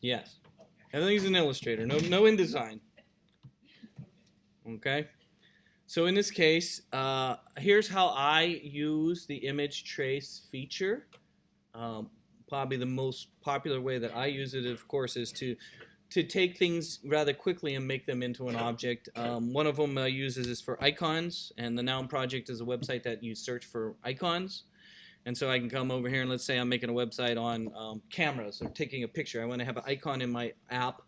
Yes. Everything's in Illustrator. No InDesign. Okay. So in this case, here's how I use the image trace feature. Probably the most popular way that I use it, of course, is to take things rather quickly and make them into an object. One of them uses is for icons, and the Noun Project is a website that you search for icons. And so I can come over here and let's say I'm making a website on cameras or taking a picture. I want to have an icon in my app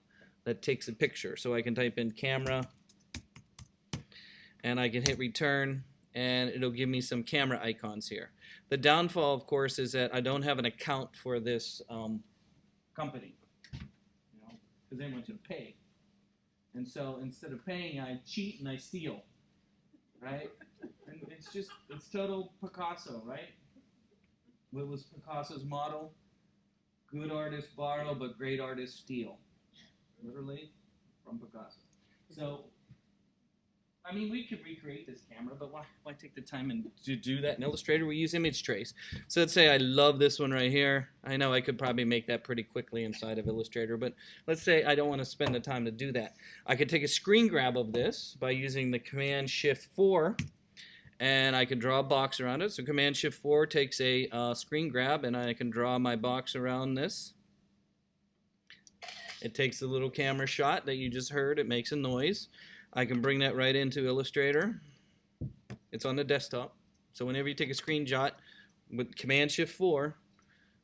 that takes a picture. So I can type in camera and I can hit return and it'll give me some camera icons here. The downfall, of course, is that I don't have an account for this company, because they want you to pay. And so instead of paying, I cheat and I steal, right? And it's total Picasso, right? What was Picasso's motto? Good artists borrow, but great artists steal. Literally from Picasso. So, I mean, we could recreate this camera, but why take the time to do that in Illustrator? We use image trace. So let's say I love this one right here. I know I could probably make that pretty quickly inside of Illustrator, but let's say I don't want to spend the time to do that. I could take a screen grab of this by using the Command-Shift-4, and I can draw a box around it. So Command-Shift-4 takes a screen grab, and I can draw my box around this. It takes the little camera shot that you just heard. It makes a noise. I can bring that right into Illustrator. It's on the desktop. So whenever you take a screenshot with Command-Shift-4,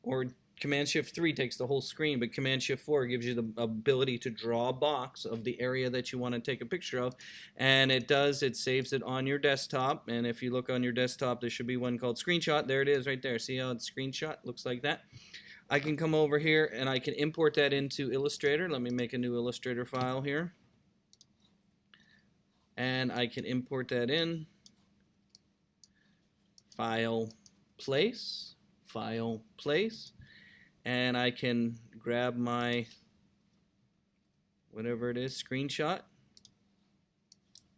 or Command-Shift-3 takes the whole screen, but Command-Shift-4 gives you the ability to draw a box of the area that you want to take a picture of. And it saves it on your desktop. And if you look on your desktop, there should be one called Screenshot. There it is right there. See how it's Screenshot? Looks like that. I can come over here and I can import that into Illustrator. Let me make a new Illustrator file here. And I can import that in. File, place, and I can grab my whatever it is, screenshot,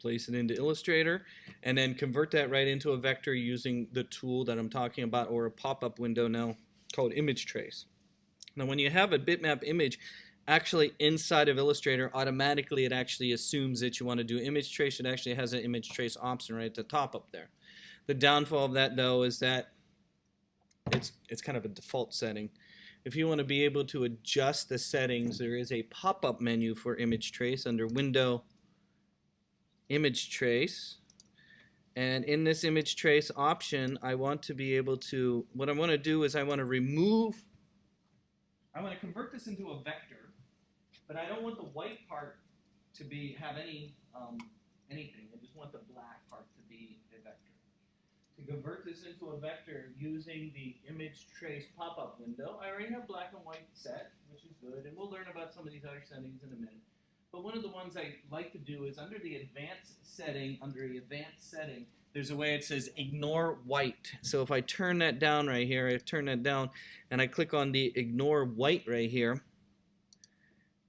place it into Illustrator, and then convert that right into a vector using the tool that I'm talking about, or a pop-up window now called Image Trace. Now when you have a bitmap image actually inside of Illustrator, automatically it actually assumes that you want to do image trace. It actually has an image trace option right at the top up there. The downfall of that, though, is that it's kind of a default setting. If you want to be able to adjust the settings, there is a pop-up menu for image trace under Window, Image Trace. And in this image trace option, I want to be able to, what I want to do is I want to convert this into a vector, but I don't want the white part to have anything. I just want the black part to be a vector. To convert this into a vector using the image trace pop-up window, I already have black and white set, which is good, and we'll learn about some of these other settings in a minute. But one of the ones I like to do is under the advanced setting, there's a way it says ignore white. So if I turn that down right here, I turn that down, and I click on the ignore white right here,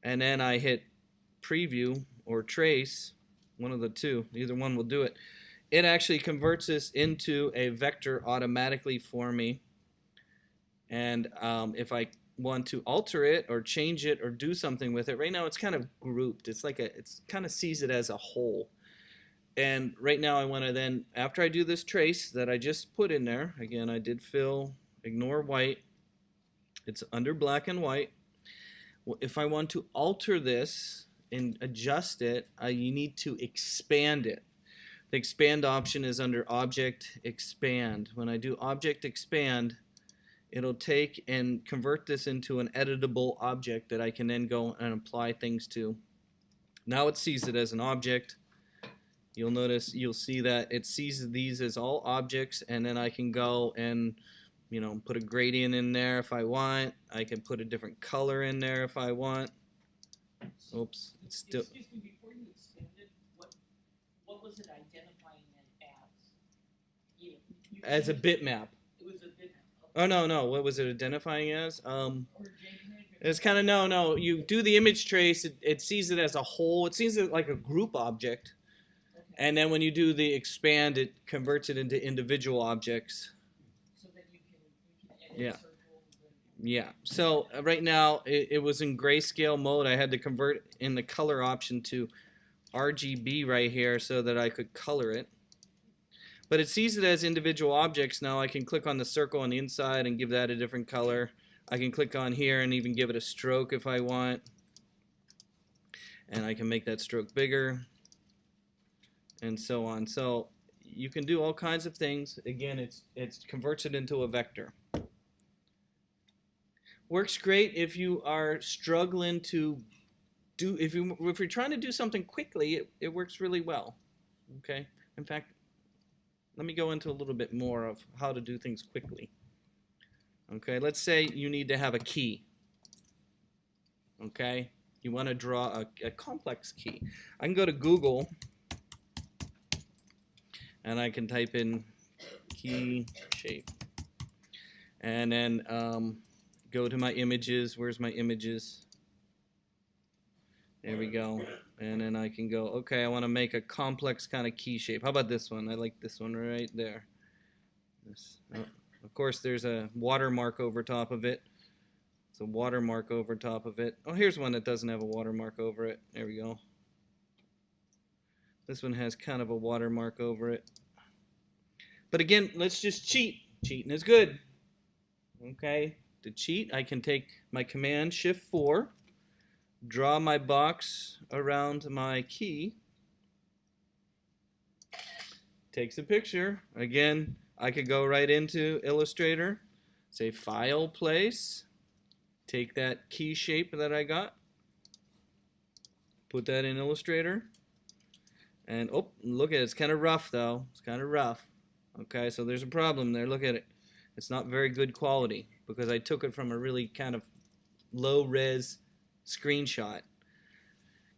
and then I hit preview or trace, one of the two, either one will do it. It actually converts this into a vector automatically for me. And if I want to alter it or change it or do something with it, right now it's kind of grouped. It's kind of sees it as a whole. And right now I want to then, after I do this trace that I just put in there, again I did fill, ignore white, it's under black and white. Well, if I want to alter this and adjust it, you need to expand it. The expand option is under Object Expand. When I do Object Expand, it'll take and convert this into an editable object that I can then go and apply things to. Now it sees it as an object. You'll see that it sees these as all objects, and then I can go and put a gradient in there if I want. I can put a different color in there if I want. Oops, it's still. Excuse me, before you expanded, what was it identifying it as? As a bitmap. It was a bitmap. Oh no, what was it identifying as? It's kind of no. You do the image trace, it sees it as a whole. It sees it like a group object, Okay. And then when you do the expand, it converts it into individual objects. So that you can edit Yeah. circles Yeah. So right now it was in grayscale mode. I had to convert in the color option to RGB right here so that I could color it. But it sees it as individual objects now. I can click on the circle on the inside and give that a different color. I can click on here and even give it a stroke if I want. And I can make that stroke bigger and so on. So you can do all kinds of things. Again, it converts it into a vector. Works great if you are struggling to do, if you're trying to do something quickly, it works really well. Okay. In fact, let me go into a little bit more of how to do things quickly. Okay, let's say you need to have a key. Okay, you want to draw a complex key. I can go to Google and I can type in key shape. And then go to my images. Where's my images? There we go. And then I can go, okay, I want to make a complex kind of key shape. How about this one? I like this one right there. Of course, there's a watermark over top of it. It's a watermark over top of it. Oh, here's one that doesn't have a watermark over it. There we go. This one has kind of a watermark over it. But again, let's just cheat. Cheating is good. Okay, to cheat, I can take my Command Shift 4, draw my box around my key, takes a picture. Again, I could go right into Illustrator, say File, Place, take that key shape that I got, put that in Illustrator, and oh, look at it, it's kind of rough though, it's kind of rough. Okay, so there's a problem there, look at it. It's not very good quality because I took it from a really kind of low-res screenshot.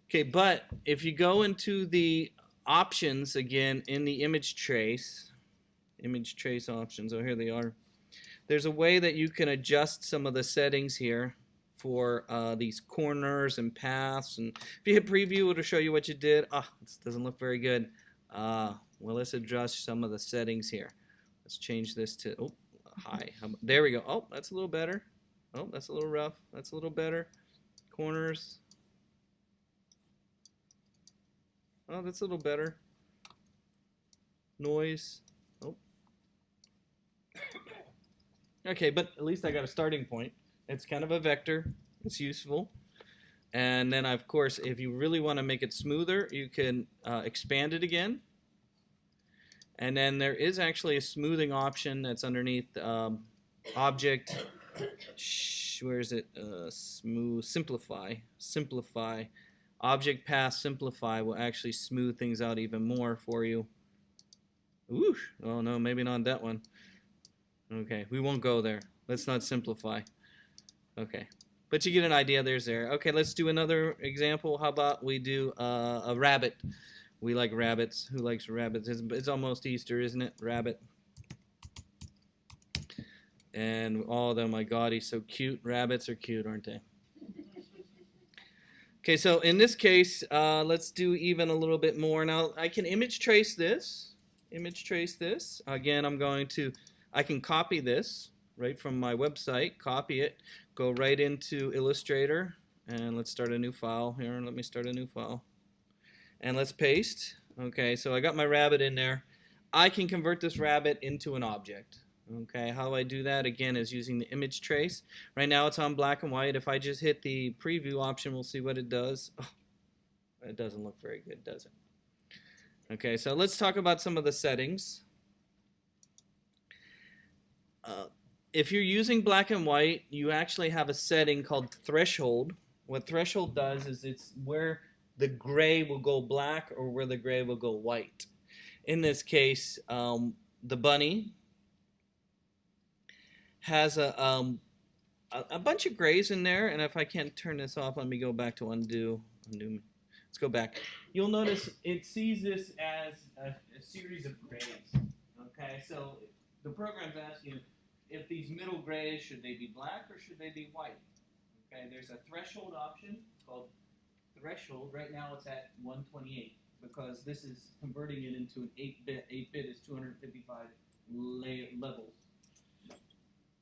Okay, but if you go into the options again in the image trace options, oh here they are. There's a way that you can adjust some of the settings here for these corners and paths, and if you hit preview it'll show you what you did. This doesn't look very good. Well, let's adjust some of the settings here. Let's change this to high. There we go. Oh, that's a little better. Oh, that's a little rough. That's a little better. Corners. Oh, that's a little better. Noise. Oh. Okay, but at least I got a starting point. It's kind of a vector. It's useful. And then, of course, if you really want to make it smoother, you can expand it again. And then there is actually a smoothing option that's underneath Object. Where is it? Smooth. Simplify. Simplify. Object Path Simplify will actually smooth things out even more for you. Ooh. Oh no, maybe not that one. Okay, we won't go there. Let's not simplify. Okay, but you get an idea. There's there. Okay, let's do another example. How about we do a rabbit? We like rabbits. Who likes rabbits? It's almost Easter, isn't it? Rabbit. And oh my God, he's so cute. Rabbits are cute, aren't they? Okay, so in this case, let's do even a little bit more. Now, I can image trace this. Image trace this. Again, I can copy this right from my website, copy it, go right into Illustrator, and let's start a new file here. Let me start a new file. And let's paste. Okay, so I got my rabbit in there. I can convert this rabbit into an object. Okay, how do I do that? Again, is using the image trace. Right now it's on black and white. If I just hit the preview option, we'll see what it does. Oh, it doesn't look very good, does it? Okay, so let's talk about some of the settings. If you're using black and white, you actually have a setting called threshold. What threshold does is it's where the gray will go black or where the gray will go white. In this case, the bunny has a bunch of grays in there, and if I can't turn this off, let me go back to undo. Let's go back. You'll notice it sees this as a series of grays. Okay, so the program's asking you if these middle grays, should they be black or should they be white? Okay, there's a threshold option called threshold. Right now it's at 128 because this is converting it into an 8-bit. 8-bit is 255 levels.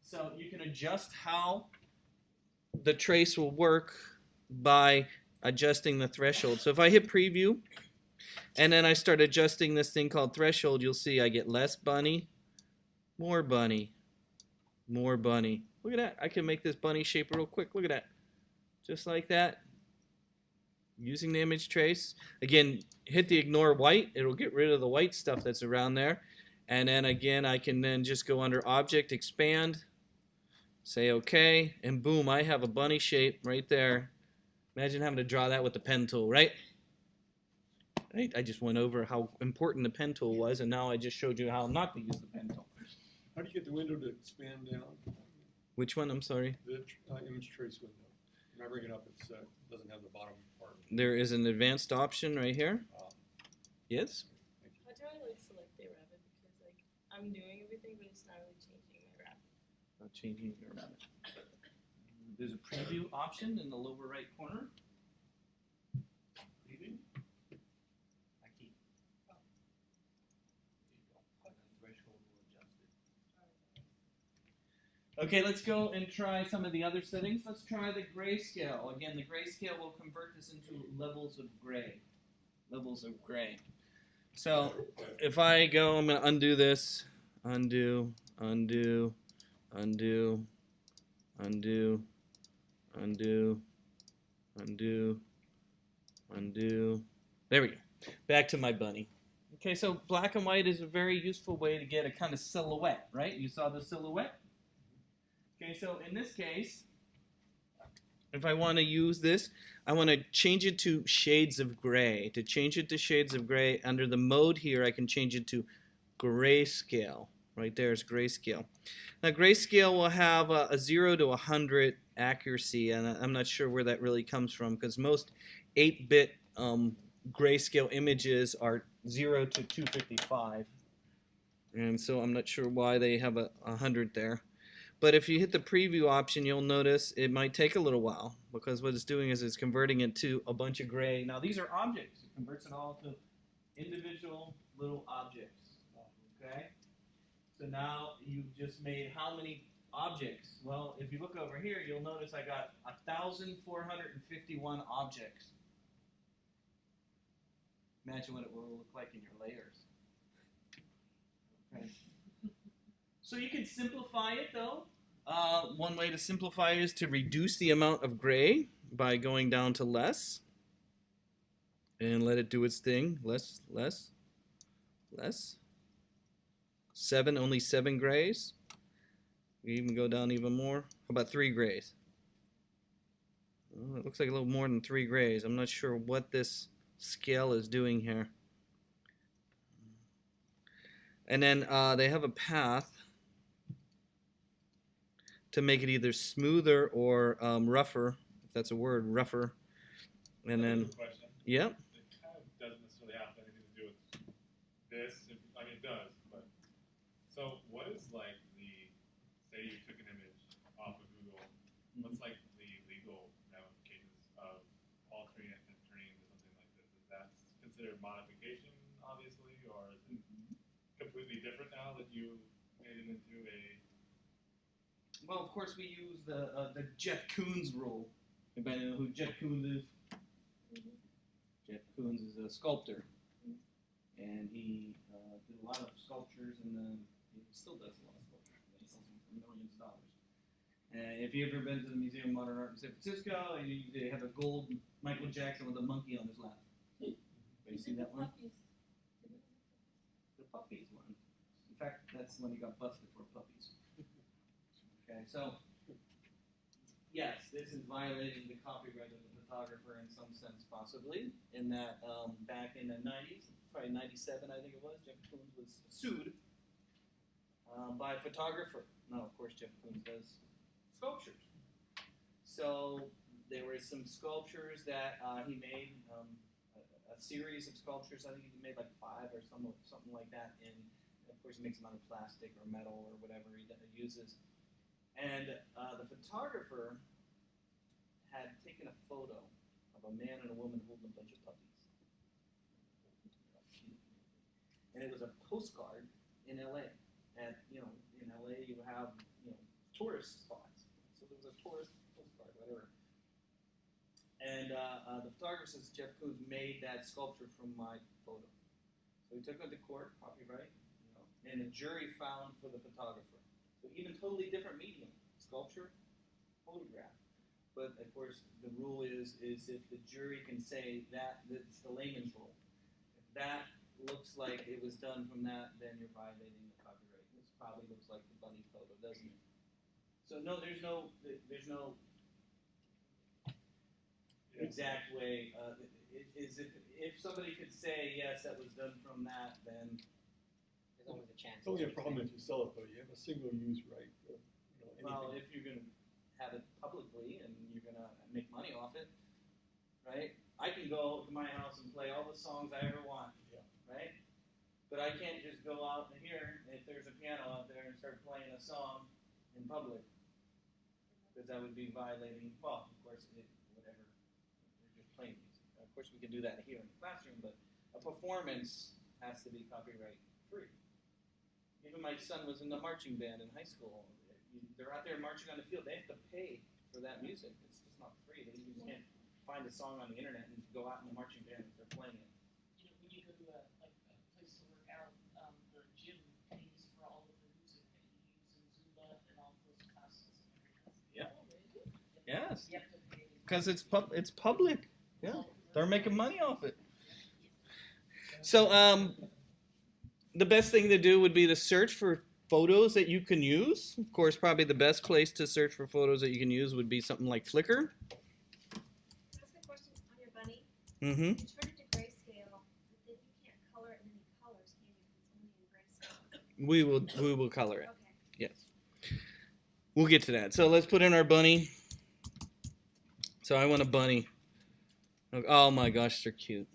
So you can adjust how the trace will work by adjusting the threshold. So if I hit preview and then I start adjusting this thing called threshold, you'll see I get less bunny, more bunny, more bunny. Look at that. I can make this bunny shape real quick. Look at that. Just like that. Using the image trace. Again, hit the ignore white. It'll get rid of the white stuff that's around there. And then again, I can then just go under object, expand, say okay, and boom, I have a bunny shape right there. Imagine having to draw that with the pen tool, right? Right? I just went over how important the pen tool was, and now I just showed you how not to use the pen tool. How do you get the window to expand down? Which one? I'm sorry. The image trace window. When I bring it up, it doesn't have the bottom part. There is an advanced option right here. Yes? How do I like select a rabbit? Because like I'm doing everything, but it's not really changing my rabbit. Not changing your rabbit. There's a preview option in the lower right corner. Preview. I keep. There you go. And then threshold will adjust it. Okay, let's go and try some of the other settings. Let's try the grayscale. Again, the grayscale will convert this into levels of gray. Levels of gray. So if I go, I'm going to undo this. Undo, undo, undo, undo, undo, undo, undo. There we go. Back to my bunny. Okay, so black and white is a very useful way to get a kind of silhouette, right? You saw the silhouette? Okay, so in this case, if I want to use this, I want to change it to shades of gray. To change it to shades of gray, under the mode here, I can change it to grayscale. Right there is grayscale. Now, grayscale will have a 0 to 100 accuracy, and I'm not sure where that really comes from because most 8-bit grayscale images are 0 to 255. And so I'm not sure why they have a 100 there. But if you hit the preview option, you'll notice it might take a little while because what it's doing is it's converting it to a bunch of gray. Now these are objects. It converts it all to individual little objects. Okay? So now you've just made how many objects? Well, if you look over here, you'll notice I got 1,451 objects. Imagine what it will look like in your layers. Okay. So you can simplify it though. One way to simplify it is to reduce the amount of gray by going down to less. And let it do its thing. Less, less, less. Only 7 grays. We even go down even more. How about 3 grays? Oh, it looks like a little more than 3 grays. I'm not sure what this scale is doing here. And then they have a path to make it either smoother or rougher, if that's a word, rougher. And then, Question. yeah. It kind of doesn't necessarily have anything to do with this. I mean, it does, but so what is like say you took an image off of Google, what's like the legal ramifications of altering it and turning it into something like this? Is that considered modification, obviously, or is it completely different now that you made it into a? Well, of course, we use the Jeff Koons rule. Anybody know who Jeff Koons is? Mm-hmm. Jeff Koons is a sculptor, and he did a lot of sculptures, and he still does a lot of sculptures. He sells them for millions of dollars. And if you've ever been to the Museum of Modern Art in San Francisco, they have a gold Michael Jackson with a monkey on his lap. You see that one? The puppies one. In fact, that's when he got busted for puppies. Okay, so yes, this is violating the copyright of the photographer in some sense, possibly. In that, back in the 90s, probably 97, I think it was, Jeff Koons was sued by a photographer. Now, of course, Jeff Koons does sculptures. So there were some sculptures that he made, a series of sculptures. I think he made like 5 or something like that. And of course, he makes them out of plastic or metal or whatever he uses. And the photographer had taken a photo of a man and a woman holding a bunch of puppies. And it was a postcard in LA. And in LA you have tourist spots. So there was a tourist postcard, whatever. And the photographer says Jeff Koons made that sculpture from my photo. So he took it to court, copyright, and the jury found for the photographer. So even totally different medium, sculpture, photograph. But of course, the rule is if the jury can say that, it's the layman's rule. If that looks like it was done from that, then you're violating the copyright. This probably looks like the bunny photo, doesn't it? So no, there's no exact way. Is if somebody could say yes, that was done from that, then There's always a chance. It's only a problem if you sell it though, you have a single use right, well, anything. if you're gonna have it publicly and you're gonna make money off it, right? I can go to my house and play all the songs I ever want, Yeah. right? But I can't just go out here if there's a piano out there and start playing a song in public, because that would be violating. Well, of course, whatever. We're just playing music. Of course, we can do that here in the classroom, but a performance has to be copyright free. Even my son was in the marching band in high school. They're out there marching on the field. They have to pay for that music. It's just not free. They just can't find a song on the internet and go out in the marching band and start playing it. You know, when you go to a place to work out, the gym pays for all of the music that you use in Zumba and all those classes and everything. Yeah. Yes, You have to pay. because it's public. Yeah, they're making money off it. So the best thing to do would be to search for photos that you can use. Of course, probably the best place to search for photos that you can use would be something like Flickr. Ask a question on your bunny. Mm-hmm. You turn it to grayscale, but then you can't color it in any colors, can you? It's only in grayscale. We will color it. Okay. Yes. We'll get to that. So let's put in our bunny. So I want a bunny. Oh my gosh, they're cute.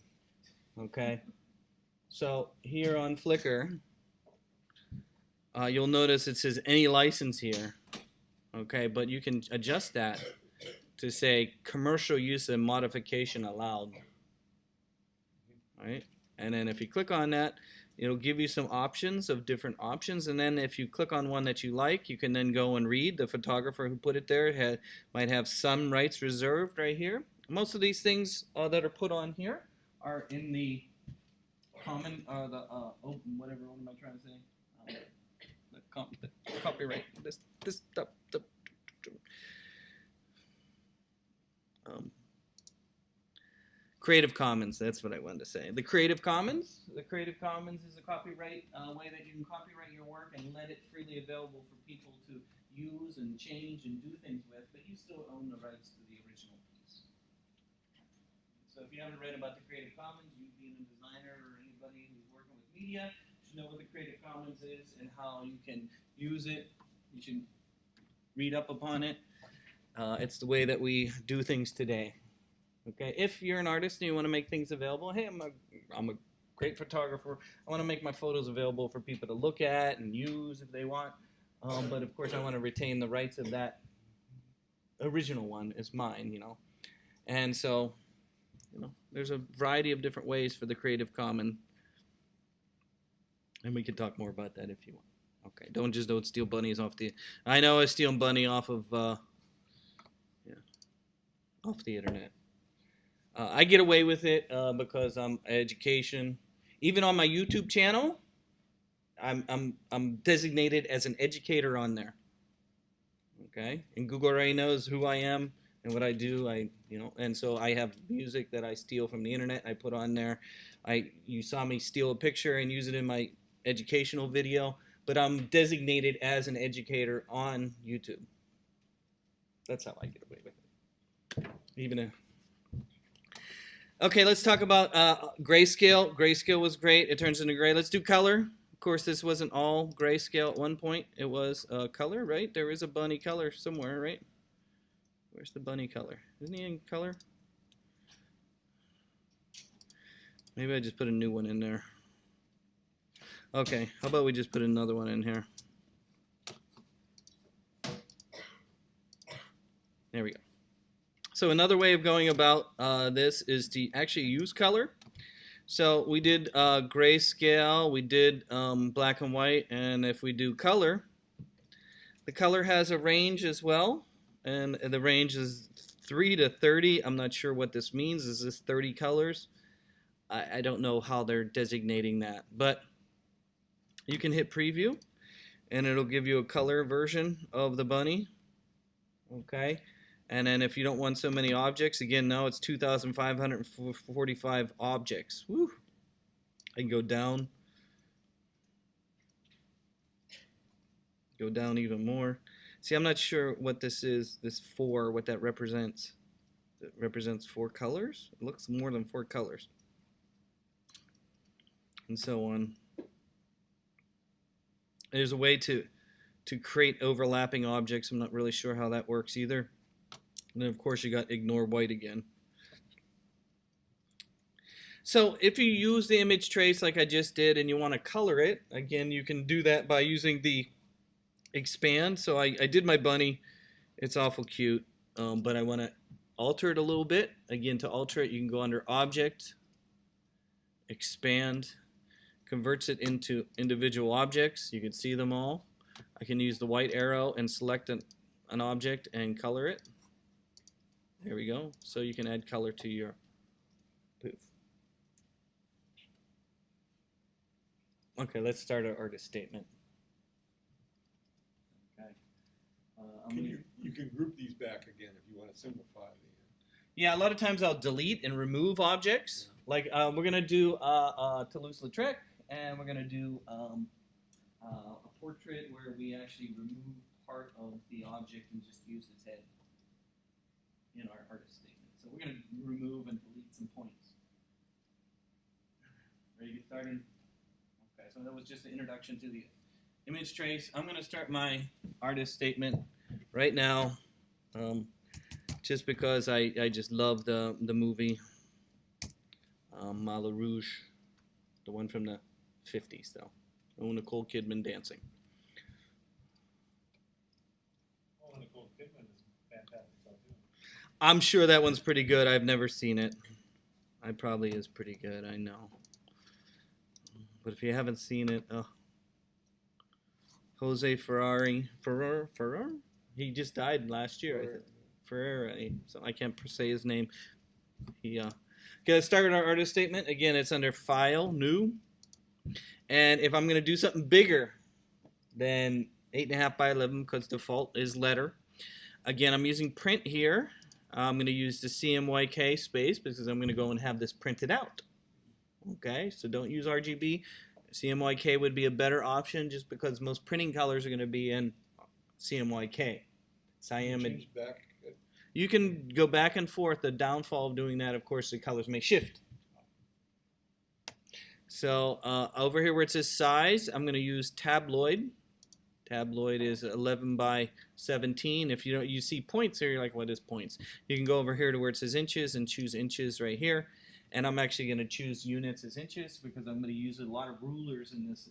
Okay. So here on Flickr, you'll notice it says any license here. Okay, but you can adjust that to say commercial use and modification allowed. All right. And then if you click on that, it'll give you some options of different options, and then if you click on one that you like, you can then go and read. The photographer who put it there might have some rights reserved right here. Most of these things that are put on here are in the common, open, whatever. What am I trying to say? The copyright. Creative Commons, that's what I wanted to say. The Creative Commons is a copyright way that you can copyright your work and let it freely available for people to use and change and do things with, but you still own the rights to the original piece. So if you haven't read about the Creative Commons, you being a designer or anybody who's working with media should know what the Creative Commons is and how you can use it. You should read up upon it. It's the way that we do things today. Okay, if you're an artist and you want to make things available, hey, I'm a great photographer. I want to make my photos available for people to look at and use if they want. But of course, I want to retain the rights of that original one is mine, you know. And so, you know, there's a variety of different ways for the Creative Commons. And we can talk more about that if you want. Okay, don't steal bunnies off the. I know I steal bunny off of, off the internet. I get away with it because I'm education. Even on my YouTube channel, I'm designated as an educator on there. Okay, and Google already knows who I am and what I do. And so I have music that I steal from the internet. I put on there. You saw me steal a picture and use it in my educational video, but I'm designated as an educator on YouTube. That's how I get away with it. Okay, let's talk about grayscale. Grayscale was great. It turns into gray. Let's do color. Of course, this wasn't all grayscale at one point. It was color, right? There is a bunny color somewhere, right? Where's the bunny color? Isn't he in color? Maybe I just put a new one in there. Okay, how about we just put another one in here? There we go. So another way of going about this is to actually use color. So we did grayscale, we did black and white, and if we do color, The color has a range as well, and the range is 3 to 30. I'm not sure what this means. Is this 30 colors? I don't know how they're designating that, but you can hit preview and it'll give you a color version of the bunny. Okay, and then if you don't want so many objects, again, now it's 2,545 objects. Woo! I can go down even more. See, I'm not sure what this is, this 4, what that represents. It represents 4 colors? It looks more than 4 colors. And so on. There's a way to create overlapping objects. I'm not really sure how that works either. And then of course you got ignore white again. So if you use the image trace like I just did and you want to color it, again, you can do that by using the expand. So I did my bunny. It's awful cute, but I want to alter it a little bit. Again, to alter it, you can go under object, expand, converts it into individual objects. You can see them all. I can use the white arrow and select an object and color it. There we go. So you can add color to your poof. Okay, let's start our artist statement. Okay. You can group these back again if you want to simplify the. Yeah, a lot of times I'll delete and remove objects. Like we're gonna do Toulouse-Lautrec, and we're gonna do a portrait where we actually remove part of the object and just use his head in our artist statement. So we're gonna remove and delete some points. Ready to get started? Okay, so that was just the introduction to the image trace. I'm gonna start my artist statement right now. Just because I just love the movie Moulin Rouge, the one from the 50s though. Oh, Nicole Kidman dancing. Oh, Nicole Kidman is fantastic stuff too. I'm sure that one's pretty good. I've never seen it. It probably is pretty good, I know. But if you haven't seen it, Jose Ferrer? He just died last year, I think. Ferreira, so I can't say his name. He okay, let's start with our artist statement. Again, it's under File, New. And if I'm going to do something bigger than 8.5 by 11, because default is letter. Again, I'm using print here. I'm going to use the CMYK space because I'm going to go and have this printed out. Okay, so don't use RGB. CMYK would be a better option just because most printing colors are going to be in CMYK. Cyan. Change back. You can go back and forth. The downfall of doing that, of course, the colors may shift. So over here where it says size, I'm going to use tabloid. Tabloid is 11 by 17. If you don't, you see points here, you're like, what is points? You can go over here to where it says inches and choose inches right here. And I'm actually going to choose units as inches because I'm going to use a lot of rulers in this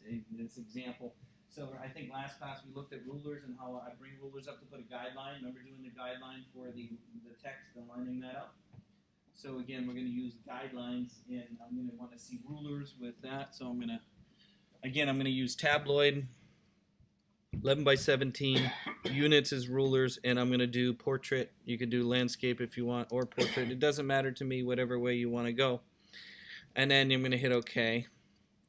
example. So I think last class we looked at rulers and how I bring rulers up to put a guideline. Remember doing the guideline for the text and lining that up? So again, we're going to use guidelines, and I'm going to want to see rulers with that. So I'm going to use tabloid, 11 by 17, units as rulers, and I'm going to do portrait. You could do landscape if you want, or portrait. It doesn't matter to me, whatever way you want to go. And then I'm going to hit OK.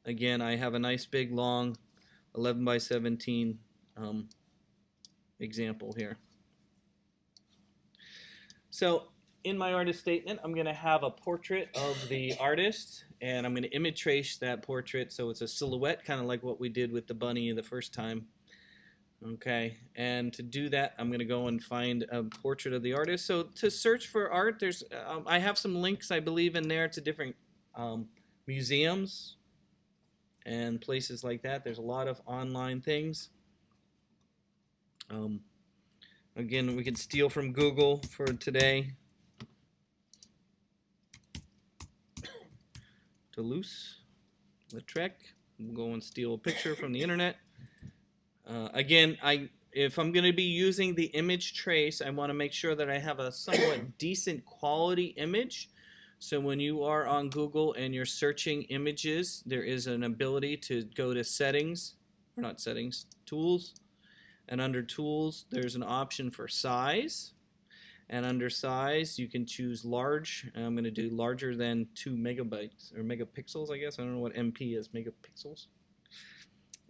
Again, I have a nice big long 11 by 17 example here. So in my artist statement, I'm going to have a portrait of the artist, and I'm going to image trace that portrait so it's a silhouette, kind of like what we did with the bunny the first time. Okay, and to do that, I'm going to go and find a portrait of the artist. So to search for art, there's I have some links, I believe, in there to different museums and places like that. There's a lot of online things. Again, we can steal from Google for today. Toulouse-Lautrec. We'll go and steal a picture from the internet. Again, if I'm going to be using the image trace, I want to make sure that I have a somewhat decent quality image. So when you are on Google and you're searching images, there is an ability to go to settings, or not settings, tools, And under tools, there's an option for size. And under size, you can choose large. And I'm going to do larger than 2 megabytes or megapixels, I guess. I don't know what MP is, megapixels.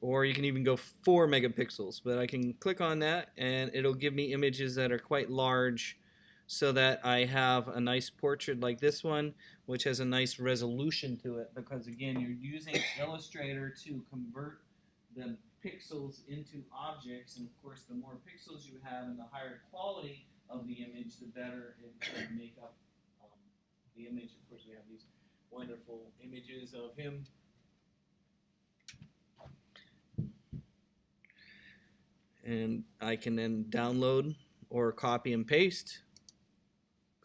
Or you can even go 4 megapixels. But I can click on that and it'll give me images that are quite large so that I have a nice portrait like this one, which has a nice resolution to it. Because again, you're using Illustrator to convert the pixels into objects. And of course, the more pixels you have and the higher quality of the image, the better it can make up the image. Of course, we have these wonderful images of him. And I can then download or copy and paste.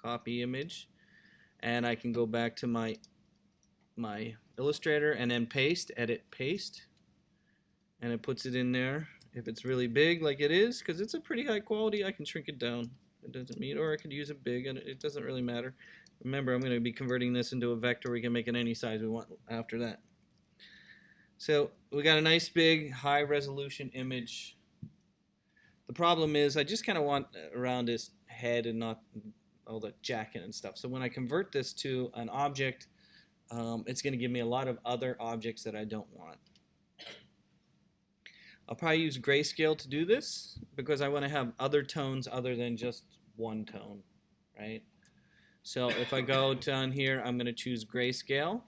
Copy image. And I can go back to my Illustrator and then paste, edit, paste. And it puts it in there. If it's really big like it is, because it's a pretty high quality, I can shrink it down. It doesn't mean, or I could use it big, and it doesn't really matter. Remember, I'm going to be converting this into a vector. We can make it any size we want after that. So we got a nice big high resolution image. The problem is I just kind of want around his head and not all the jacket and stuff. So when I convert this to an object, it's going to give me a lot of other objects that I don't want. I'll probably use grayscale to do this because I want to have other tones other than just one tone, right? So if I go down here, I'm going to choose grayscale,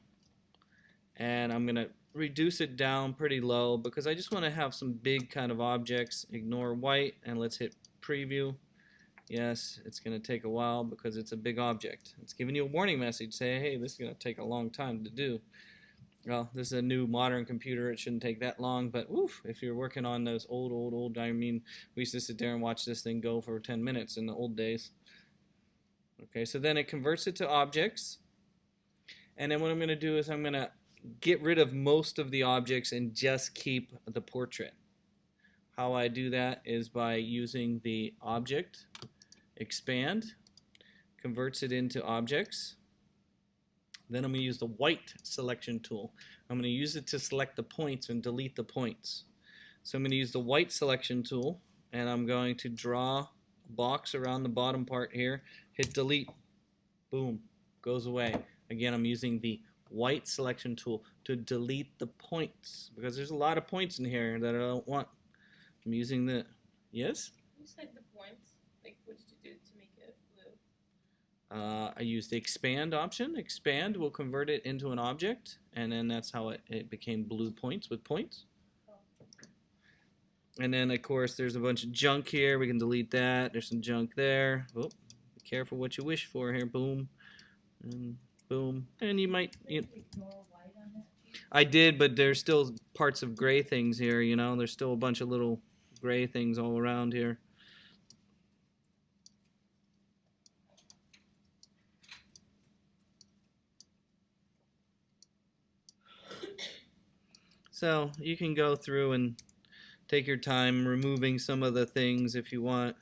and I'm going to reduce it down pretty low because I just want to have some big kind of objects. Ignore white, and let's hit preview. Yes, it's going to take a while because it's a big object. It's giving you a warning message saying, hey, this is going to take a long time to do. Well, this is a new modern computer. It shouldn't take that long, but oof, if you're working on those old, I mean, we used to sit there and watch this thing go for 10 minutes in the old days. Okay, so then it converts it to objects. And then what I'm going to do is I'm going to get rid of most of the objects and just keep the portrait. How I do that is by using the object, expand, converts it into objects. Then I'm going to use the white selection tool. I'm going to use it to select the points and delete the points. So I'm going to use the white selection tool, and I'm going to draw a box around the bottom part here, hit delete, boom, goes away. Again, I'm using the white selection tool to delete the points because there's a lot of points in here that I don't want. I'm using the, yes? You said the points. Like, what did you do to make it blue? I used the expand option. Expand will convert it into an object, and then that's how it became blue points with points. And then, of course, there's a bunch of junk here. We can delete that. There's some junk there. Oh, be careful what you wish for here. Boom. And boom. And you might... I did, but there's still parts of gray things here, you know. There's still a bunch of little gray things all around here. So you can go through and take your time removing some of the things if you want.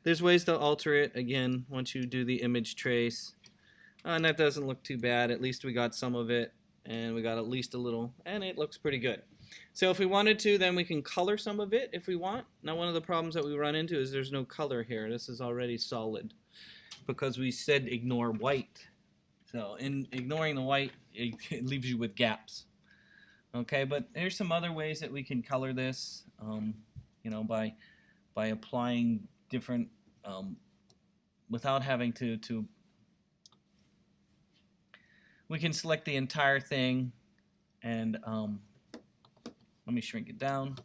There's ways to alter it again once you do the image trace. And that doesn't look too bad. At least we got some of it, and we got at least a little, and it looks pretty good. So if we wanted to, then we can color some of it if we want. Now one of the problems that we run into is there's no color here. This is already solid because we said ignore white. So in ignoring the white, it leaves you with gaps. Okay, but there's some other ways that we can color this, you know, by applying different, without having to, we can select the entire thing and let me shrink it down.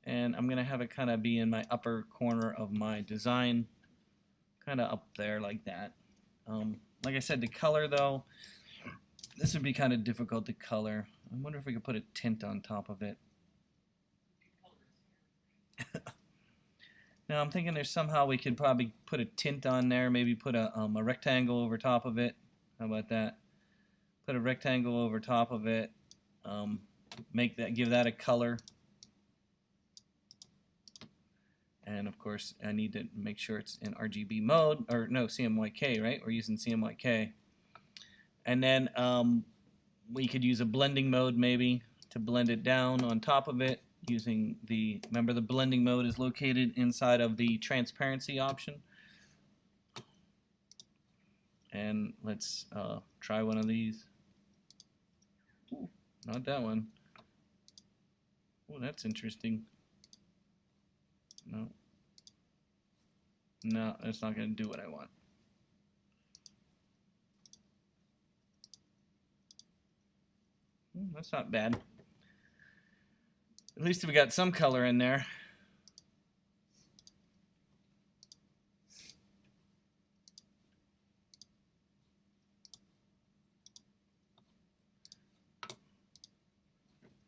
And I'm going to have it kind of be in my upper corner of my design, kind of up there like that. Like I said, the color though, this would be kind of difficult to color. I wonder if we could put a tint on top of it. Now I'm thinking there's somehow we could probably put a tint on there, maybe put a rectangle over top of it. How about that? Put a rectangle over top of it, give that a color. And of course, I need to make sure it's in RGB mode, or no, CMYK, right? We're using CMYK. And then we could use a blending mode maybe to blend it down on top of it using the, remember the blending mode is located inside of the transparency option. And let's try one of these. Ooh, not that one. Oh, that's interesting. No. No, it's not going to do what I want. That's not bad. At least we got some color in there.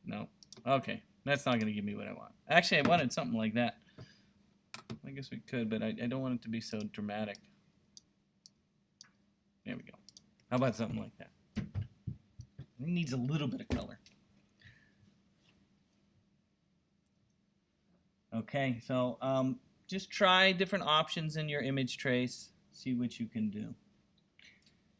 No. Okay. That's not going to give me what I want. Actually, I wanted something like that. I guess we could, but I don't want it to be so dramatic. There we go. How about something like that? It needs a little bit of color. Okay, so just try different options in your image trace. See what you can do.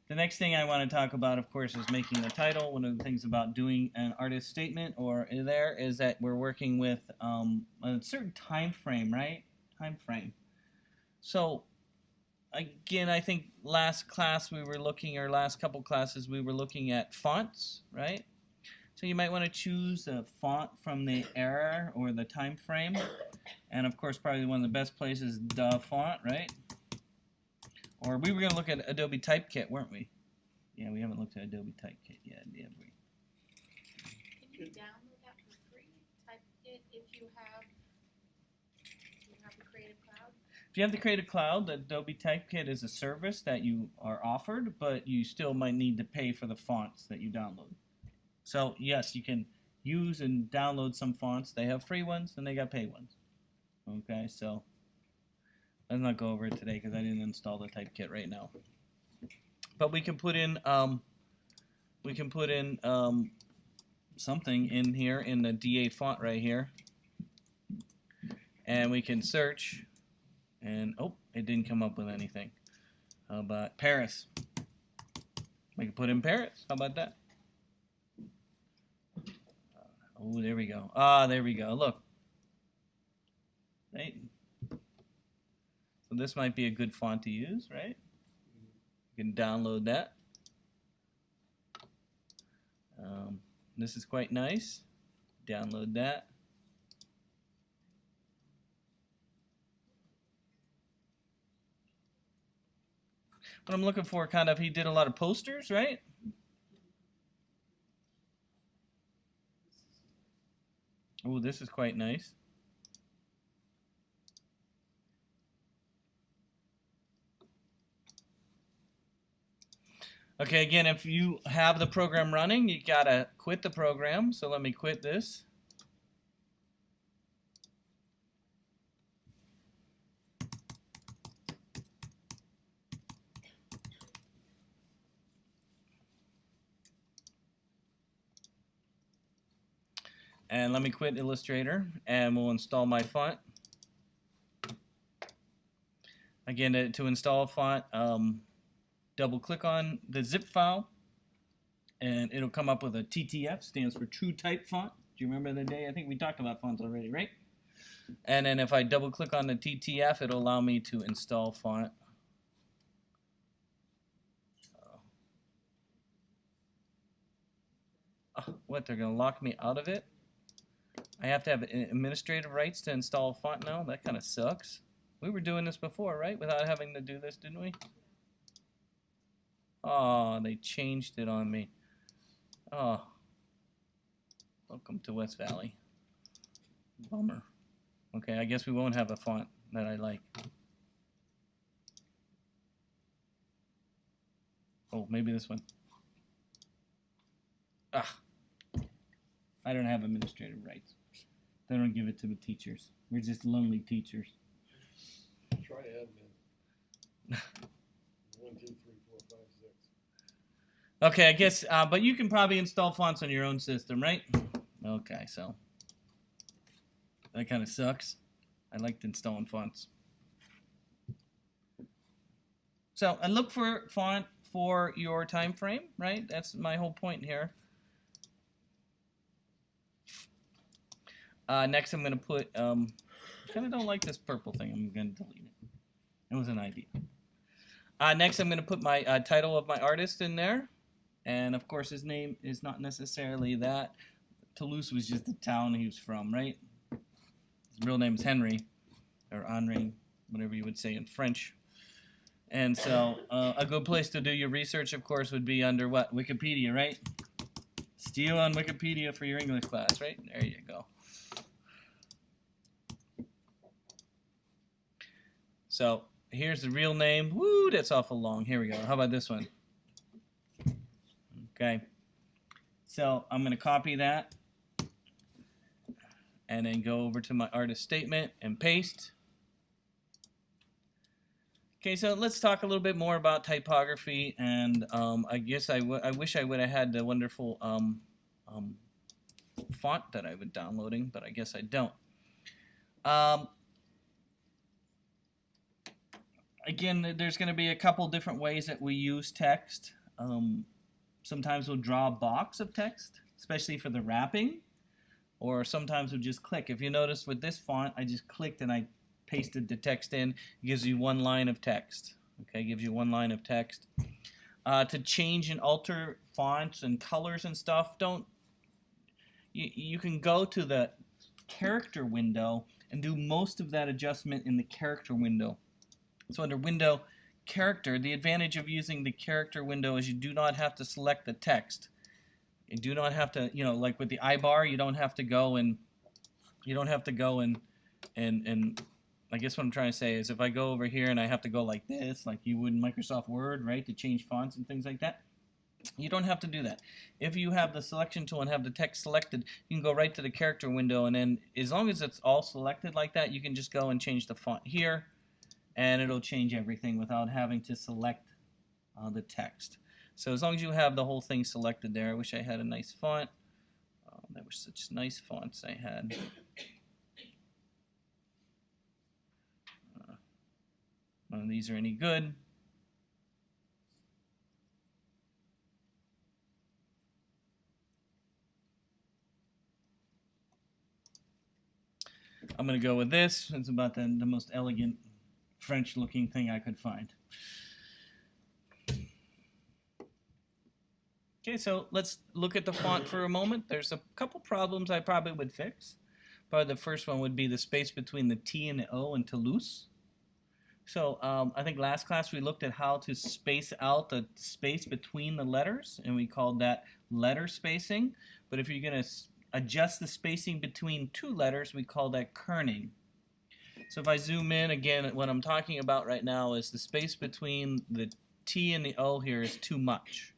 The next thing I want to talk about, of course, is making a title. One of the things about doing an artist statement or there is that we're working with a certain time frame, right? Time frame. So again, I think last class we were looking, or last couple classes we were looking at fonts, right? So you might want to choose a font from the era or the time frame. And of course, probably one of the best places, DaFont, right? Or we were going to look at Adobe Typekit, weren't we? Yeah, we haven't looked at Adobe Typekit yet, have we? Can you download that for free? Typekit if you have the Creative Cloud? If you have the Creative Cloud, the Adobe Typekit is a service that you are offered, but you still might need to pay for the fonts that you download. So yes, you can use and download some fonts. They have free ones and they got paid ones. Okay, so let's not go over it today because I didn't install the Typekit right now. But we can put in something in here in the DA font right here, and we can search. And oh, it didn't come up with anything. How about Paris? We can put in Paris. How about that? Oh, there we go. Ah, there we go. Look. Right. So this might be a good font to use, right? You can download that. This is quite nice. Download that. What I'm looking for, kind of, he did a lot of posters, right? Oh, this is quite nice. Okay, again, if you have the program running, you gotta quit the program. So let me quit this. And let me quit Illustrator, and we'll install my font. Again, to install a font, double click on the zip file, and it'll come up with a TTF, stands for True Type Font. Do you remember the day? I think we talked about fonts already, right? And then if I double click on the TTF, it'll allow me to install font. What, they're going to lock me out of it? I have to have administrative rights to install a font now? That kind of sucks. We were doing this before, right? Without having to do this, didn't we? Oh, they changed it on me. Oh. Welcome to West Valley. Bummer. Okay, I guess we won't have a font that I like. Oh, maybe this one. Ah. I don't have administrative rights. They don't give it to the teachers. We're just lonely teachers. Try admin. 1, 2, 3, 4, 5, 6. Okay, I guess, but you can probably install fonts on your own system, right? Okay, so that kind of sucks. I liked installing fonts. So, and look for font for your time frame, right? That's my whole point here. Next, I'm going to put, kind of don't like this purple thing. I'm going to delete it. It was an idea. Next, I'm going to put my title of my artist in there. And, of course, his name is not necessarily that. Toulouse was just the town he was from, right? His real name is Henry, or Henri, whatever you would say in French. And so, a good place to do your research, of course, would be under what? Wikipedia, right? Steal on Wikipedia for your English class, right? There you go. So, here's the real name. Woo, that's awful long. Here we go. How about this one? Okay. So, I'm going to copy that. And then go over to my artist statement and paste. Okay, so let's talk a little bit more about typography, and I guess I wish I would have had the wonderful font that I was downloading, but I guess I don't. Again, there's going to be a couple different ways that we use text. Sometimes we'll draw a box of text, especially for the wrapping, or sometimes we'll just click. If you notice with this font, I just clicked and I pasted the text in. It gives you one line of text. Okay, gives you one line of text. To change and alter fonts and colors and stuff, you can go to the character window and do most of that adjustment in the character window. So under window character, the advantage of using the character window is you do not have to select the text. You do not have to, like with the iBar, you don't have to go and I guess what I'm trying to say is if I go over here and I have to go like this, like you would in Microsoft Word, right, to change fonts and things like that, you don't have to do that. If you have the selection tool and have the text selected, you can go right to the character window, and then as long as it's all selected like that, you can just go and change the font here, and it'll change everything without having to select the text. So as long as you have the whole thing selected there, I wish I had a nice font. That were such nice fonts I had. None of these are any good. I'm going to go with this. It's about the most elegant French-looking thing I could find. Okay, so let's look at the font for a moment. There's a couple problems I probably would fix. Probably the first one would be the space between the T and the O in Toulouse. So I think last class we looked at how to space out the space between the letters, and we called that letter spacing. But if you're going to adjust the spacing between two letters, we call that kerning. So if I zoom in again, what I'm talking about right now is the space between the T and the O here is too much.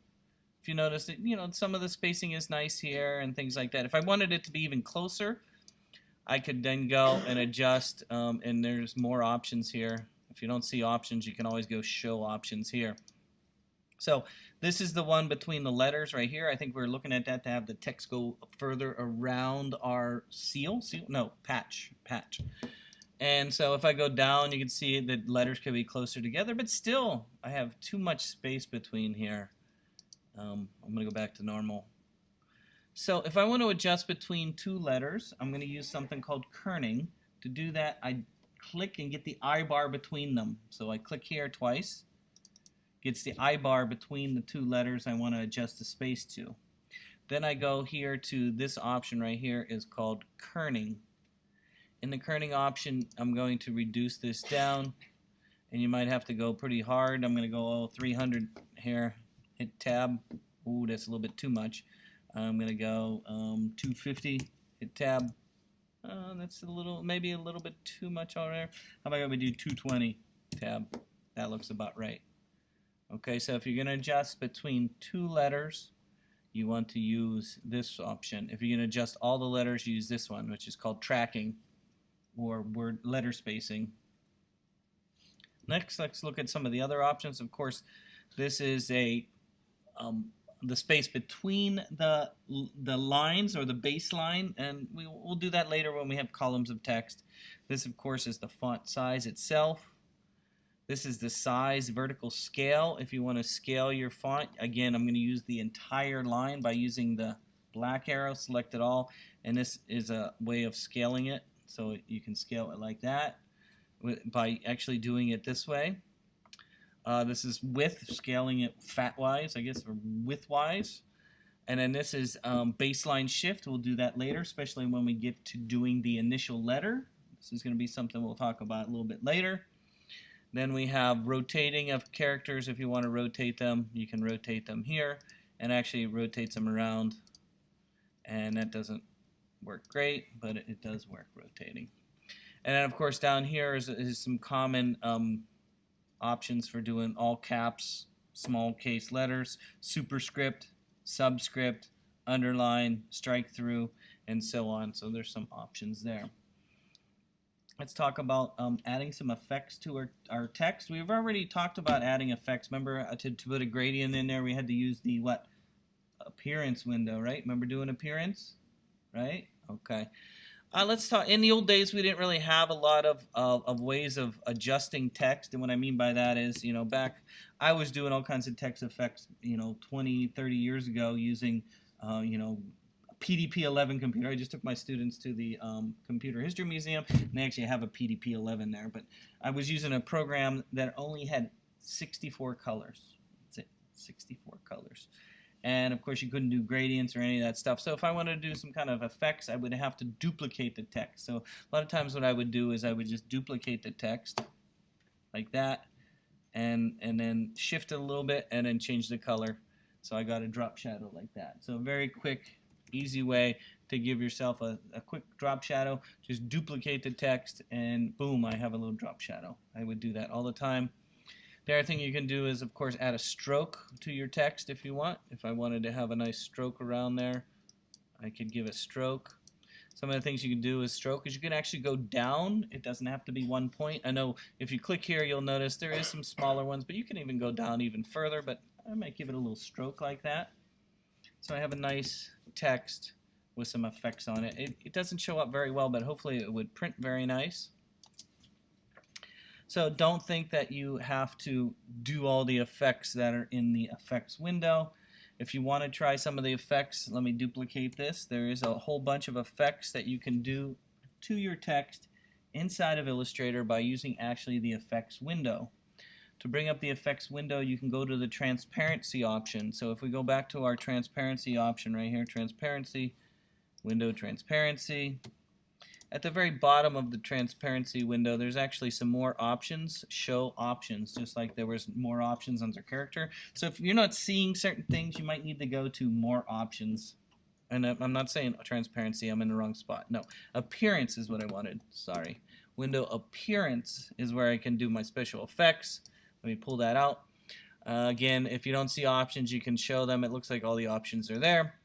If you notice that, some of the spacing is nice here and things like that. If I wanted it to be even closer, I could then go and adjust, and there's more options here. If you don't see options, you can always go show options here. So this is the one between the letters right here. I think we're looking at that to have the text go further around our patch. And so if I go down, you can see that letters could be closer together, but still I have too much space between here. I'm going to go back to normal. So if I want to adjust between two letters, I'm going to use something called kerning. To do that, I click and get the I-bar between them. So I click here twice. Gets the I-bar between the two letters I want to adjust the space to. Then I go here to this option right here is called kerning. In the kerning option, I'm going to reduce this down, and you might have to go pretty hard. I'm going to go 300 here. Hit tab. Ooh, that's a little bit too much. I'm going to go 250. Hit tab. That's maybe a little bit too much over there. How about we do 220? Tab. That looks about right. Okay, so if you're going to adjust between two letters, you want to use this option. If you're going to adjust all the letters, use this one, which is called tracking or word letter spacing. Next, let's look at some of the other options. Of course, this is a the space between the lines or the baseline, and we'll do that later when we have columns of text. This, of course, is the font size itself. This is the size vertical scale. If you want to scale your font, again, I'm going to use the entire line by using the black arrow, select it all, and this is a way of scaling it. So you can scale it like that by actually doing it this way. This is width, scaling it fat-wise, I guess, or width-wise. And then this is baseline shift. We'll do that later, especially when we get to doing the initial letter. This is going to be something we'll talk about a little bit later. Then we have rotating of characters. If you want to rotate them, you can rotate them here, and actually it rotates them around. And that doesn't work great, but it does work rotating. And then, of course, down here is some common options for doing all caps, small case letters, superscript, subscript, underline, strike through, and so on. So there's some options there. Let's talk about adding some effects to our text. We've already talked about adding effects. Remember, to put a gradient in there, we had to use the what? Appearance window, right? Remember doing appearance? Right? Okay. Let's talk. In the old days, we didn't really have a lot of ways of adjusting text. And what I mean by that is, you know, back, I was doing all kinds of text effects, you know, 20, 30 years ago using, you know, PDP-11 computer. I just took my students to the Computer History Museum, and they actually have a PDP-11 there. But I was using a program that only had 64 colors. That's it, 64 colors. And of course, you couldn't do gradients or any of that stuff. So if I wanted to do some kind of effects, I would have to duplicate the text. So a lot of times what I would do is I would just duplicate the text like that, and then shift it a little bit, and then change the color. So I got a drop shadow like that. So a very quick, easy way to give yourself a quick drop shadow. Just duplicate the text, and boom, I have a little drop shadow. I would do that all the time. The other thing you can do is, of course, add a stroke to your text if you want. If I wanted to have a nice stroke around there, I could give a stroke. Some of the things you can do is stroke is you can actually go down. It doesn't have to be one point. I know if you click here, you'll notice there is some smaller ones, but you can even go down even further, but I might give it a little stroke like that. So I have a nice text with some effects on it. It doesn't show up very well, but hopefully it would print very nice. So don't think that you have to do all the effects that are in the effects window. If you want to try some of the effects, let me duplicate this. There is a whole bunch of effects that you can do to your text inside of Illustrator by using actually the effects window. To bring up the effects window, you can go to the transparency option. So if we go back to our transparency option right here, transparency, window transparency. At the very bottom of the transparency window, there's actually some more options, show options, just like there was more options under character. So if you're not seeing certain things, you might need to go to more options. And I'm not saying transparency, I'm in the wrong spot. No, appearance is what I wanted, sorry. Window appearance is where I can do my special effects. Let me pull that out. Again, if you don't see options, you can show them. It looks like all the options are there.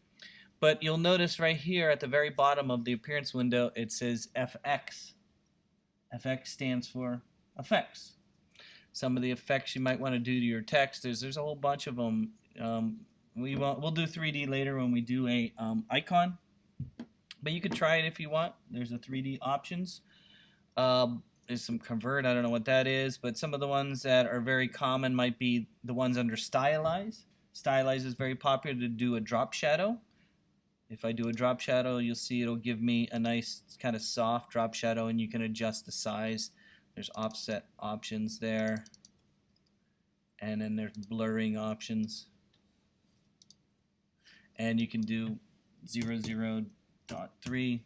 But you'll notice right here at the very bottom of the appearance window, it says FX. FX stands for effects. Some of the effects you might want to do to your text, there's a whole bunch of them. We'll do 3D later when we do a icon. But you could try it if you want. There's a 3D options. There's some convert, I don't know what that is, but some of the ones that are very common might be the ones under stylize. Stylize is very popular to do a drop shadow. If I do a drop shadow, you'll see it'll give me a nice kind of soft drop shadow, and you can adjust the size. There's offset options there, and then there's blurring options. And you can do 0.3.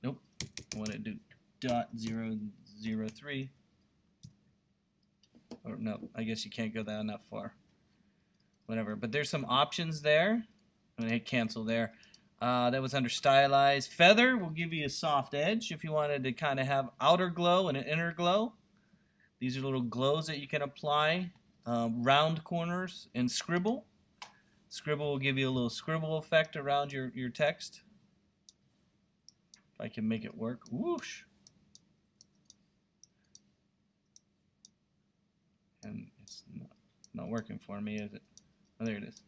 Nope, I want to do 0.003. Or no, I guess you can't go down that far. Whatever, but there's some options there. I'm going to hit cancel there. That was under stylize. Feather will give you a soft edge if you wanted to kind of have outer glow and an inner glow. These are little glows that you can apply. Round corners and scribble. Scribble will give you a little scribble effect around your text. If I can make it work. Whoosh. And it's not working for me, is it? Oh, there it is.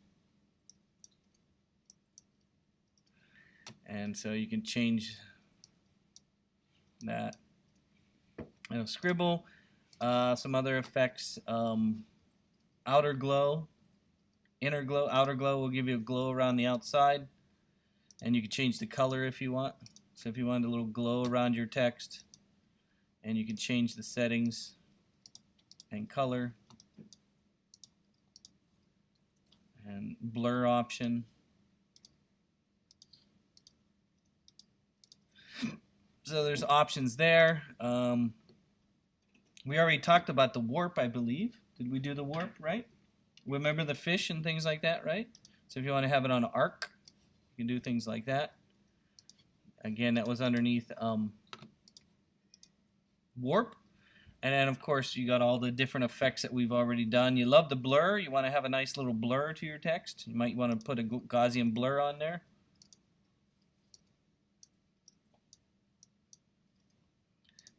And so you can change that. Scribble, some other effects, outer glow, inner glow. Outer glow will give you a glow around the outside, and you can change the color if you want. So if you want a little glow around your text, and you can change the settings and color and blur option. So there's options there. We already talked about the warp, I believe. Did we do the warp, right? Remember the fish and things like that, right? So if you want to have it on an arc, you can do things like that. Again, that was underneath warp. And then, of course, you got all the different effects that we've already done. You love the blur. You want to have a nice little blur to your text. You might want to put a Gaussian blur on there.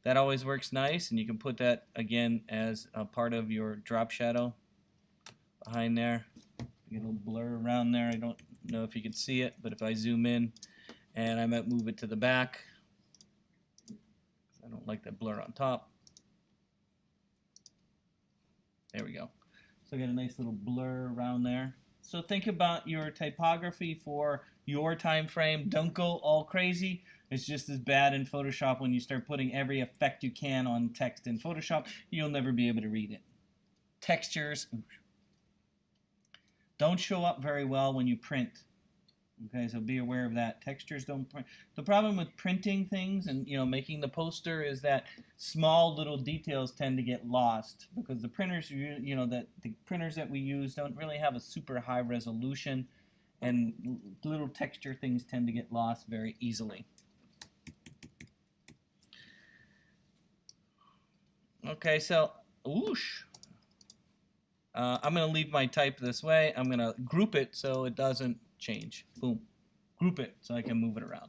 That always works nice, and you can put that again as a part of your drop shadow behind there. Get a little blur around there. I don't know if you can see it, but if I zoom in and I might move it to the back, I don't like that blur on top. There we go. So I got a nice little blur around there. So think about your typography for your time frame. Don't go all crazy. It's just as bad in Photoshop when you start putting every effect you can on text in Photoshop. You'll never be able to read it. Textures don't show up very well when you print. Okay, so be aware of that. Textures don't print. The problem with printing things and making the poster is that small little details tend to get lost because the printers the printers that we use don't really have a super high resolution, and little texture things tend to get lost very easily. Okay, so whoosh. I'm going to leave my type this way. I'm going to group it so it doesn't change. Boom. Group it so I can move it around.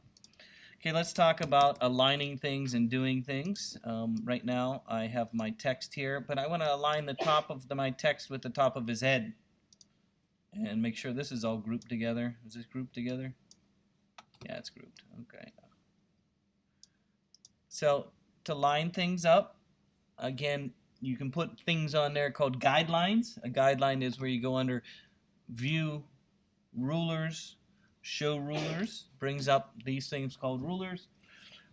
Okay, let's talk about aligning things and doing things. Right now I have my text here, but I want to align the top of my text with the top of his head and make sure this is all grouped together. Is this grouped together? Yeah, it's grouped. Okay. So to line things up, again, you can put things on there called guidelines. A guideline is where you go under View, Rulers, Show Rulers. Brings up these things called rulers.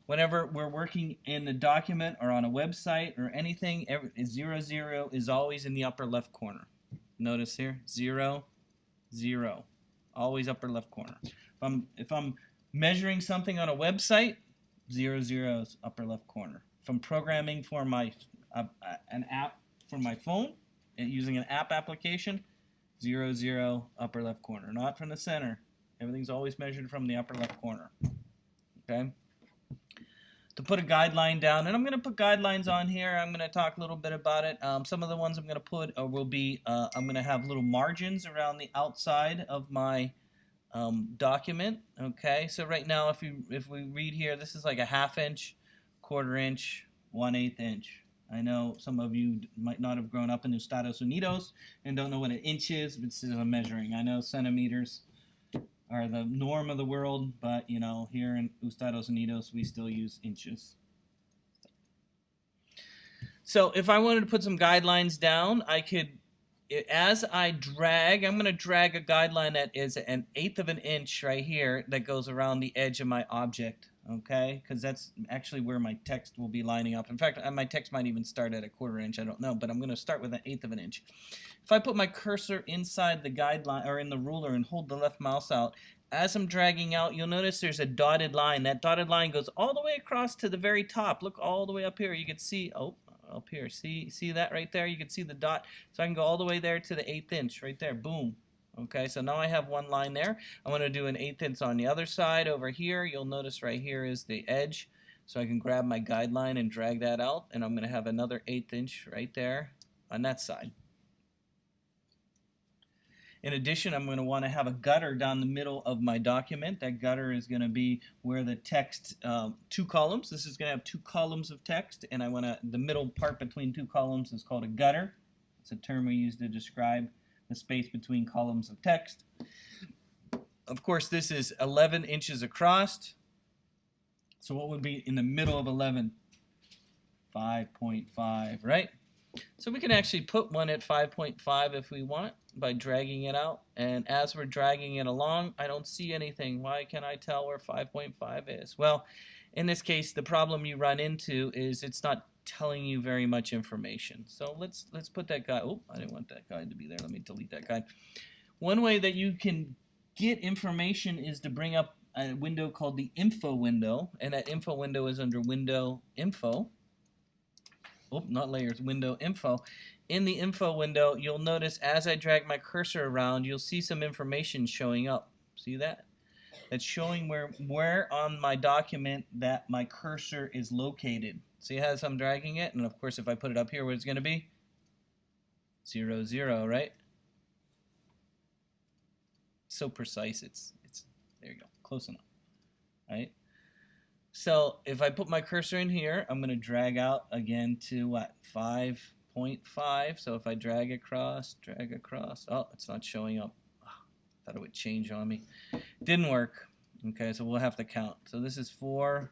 Whenever we're working in a document or on a website or anything, 0, 0 is always in the upper left corner. Notice here, 0, 0. Always upper left corner. If I'm measuring something on a website, 0, 0 is upper left corner. If I'm programming for an app for my phone, using an app application, 0, 0, upper left corner. Not from the center. Everything's always measured from the upper left corner. Okay? To put a guideline down, and I'm going to put guidelines on here. I'm going to talk a little bit about it. Some of the ones I'm going to put will be, I'm going to have little margins around the outside of my document. Okay, so right now if we read here, this is like a 1/2 inch, 1/4 inch, 1/8 inch. I know some of you might not have grown up in Estados Unidos and don't know what an inch is, but this is a measuring. I know centimeters are the norm of the world, but here in Estados Unidos we still use inches. So if I wanted to put some guidelines down, I could, as I drag, I'm going to drag a guideline that is 1/8 of an inch right here that goes around the edge of my object. Okay, because that's actually where my text will be lining up. In fact, my text might even start at a 1/4 inch. I don't know, but I'm going to start with 1/8 of an inch. If I put my cursor inside the guideline or in the ruler and hold the left mouse out, as I'm dragging out, you'll notice there's a dotted line. That dotted line goes all the way across to the very top. Look all the way up here. You can see, up here. See that right there? You can see the dot. So I can go all the way there to the 1/8 inch right there. Boom. Okay, so now I have one line there. I'm going to do an 1/8 inch on the other side over here. You'll notice right here is the edge. So I can grab my guideline and drag that out. And I'm going to have another 1/8 inch right there on that side. In addition, I'm going to want to have a gutter down the middle of my document. That gutter is going to be where the text, 2 columns. This is going to have 2 columns of text. And the middle part between 2 columns is called a gutter. It's a term we use to describe the space between columns of text. of course, this is 11 inches across. So what would be in the middle of 11? 5.5, right? So we can actually put one at 5.5 if we want by dragging it out. And as we're dragging it along, I don't see anything. Why can't I tell where 5.5 is? Well, in this case, the problem you run into is it's not telling you very much information. So let's put that guy. Oh, I didn't want that guide to be there. Let me delete that guide. One way that you can get information is to bring up a window called the info window, and that info window is under window info. Oh, not layers, window info. In the info window, you'll notice as I drag my cursor around, you'll see some information showing up. See that? That's showing where on my document that my cursor is located. See as I'm dragging it? And of course, if I put it up here, what it's going to be? 0, 0, right? So precise, it's there you go, close enough, right? So if I put my cursor in here, I'm going to drag out again to what, 5.5. So if I drag across, oh, it's not showing up. Oh, thought it would change on me. Didn't work. Okay, so we'll have to count. So this is 4.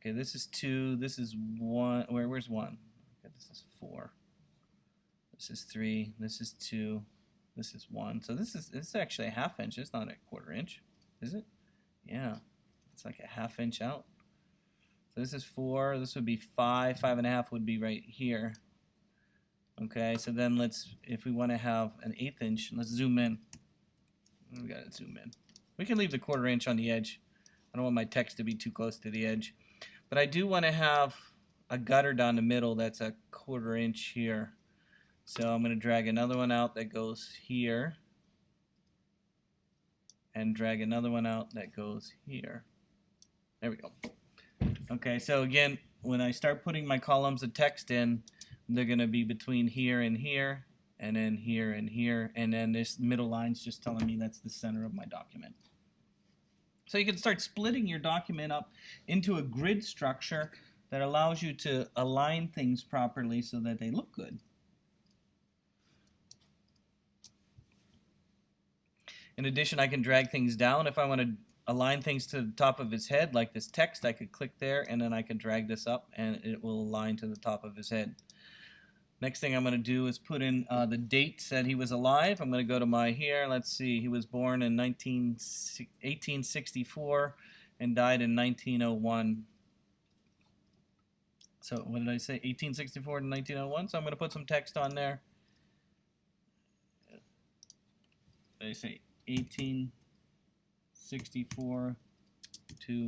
Okay, this is 2. This is 1. Where's 1? Okay, this is 4. This is 3. This is 2. This is 1. So this is actually a ½ inch. It's not a quarter inch, is it? Yeah, it's like a ½ inch out. So this is 4. This would be 5. 5.5 would be right here. Okay, so then if we want to have an 1/8 inch, let's zoom in. We gotta zoom in. We can leave the quarter inch on the edge. I don't want my text to be too close to the edge. But I do want to have a gutter down the middle that's a quarter inch here. So I'm going to drag another one out that goes here. And drag another one out that goes here. There we go. Okay, so again, when I start putting my columns of text in, they're going to be between here and here, and then here and here, and then this middle line's just telling me that's the center of my document. So you can start splitting your document up into a grid structure that allows you to align things properly so that they look good. In addition, I can drag things down. If I want to align things to the top of his head, like this text, I could click there, and then I can drag this up, and it will align to the top of his head. Next thing I'm going to do is put in the dates that he was alive. I'm going to go to my here. Let's see. He was born in 1864 and died in 1901. So what did I say? 1864 to 1901. So I'm going to put some text on there. Did I say 1864 to